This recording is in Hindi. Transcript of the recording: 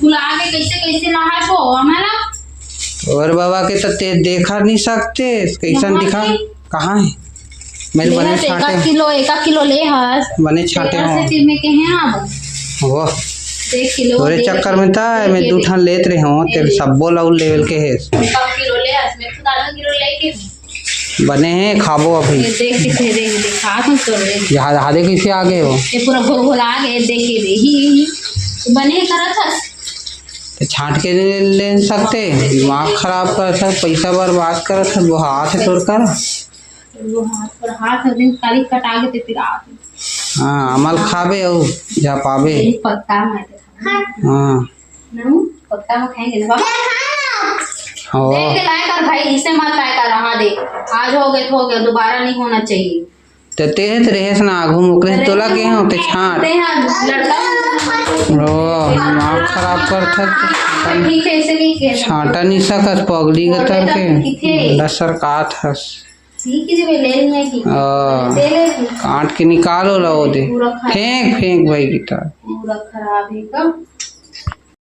फुला के कैसे कैसे नहा को हमारा और बाबा के तो ते देखा नहीं सकते कैसन दिखा कहाँ है मेरे बने छाटे एक किलो ले हस बने छाटे हो फिर में के हैं अब वो 1 किलो तोरे चक्कर में था मैं 2 ठान लेत रहे हूँ तेरे सबो लाउल लेवल के है 1 किलो ले हस मैं खुद आधा किलो लेके बने हैं खाबो अभी देख किसे देख खा तुम कर दे यहाँ आधे कैसे आ गए हो ये पूरा घोला गए देखे दे ही बने करत हस तो छाट के ले सकते दिमाग खराब कर था पैसा बर्बाद कर था वो हाथ है तोड़ कर वो हाथ दिन तारीख कटा के फिर आ हाँ अमल खाबे हो जा पावे पत्ता में हाँ नू पत्ता में खाएंगे ना बाबा हो देख के लाया कर भाई इसे मत लाया कर रहा दे आज हो गए तो हो गया दोबारा नहीं होना चाहिए तो तेज रहेस ना आघू मुकरे तोला के हो ते छाट लड़का ओ दिमाग खराब कर था ठीक है इसे नहीं छाटा नहीं सकत पगली गतर के लसर काट हस ठीक है ले लेंगे की दे ले काट के निकालो लो दे फेंक भाई गिटार पूरा खराब है कब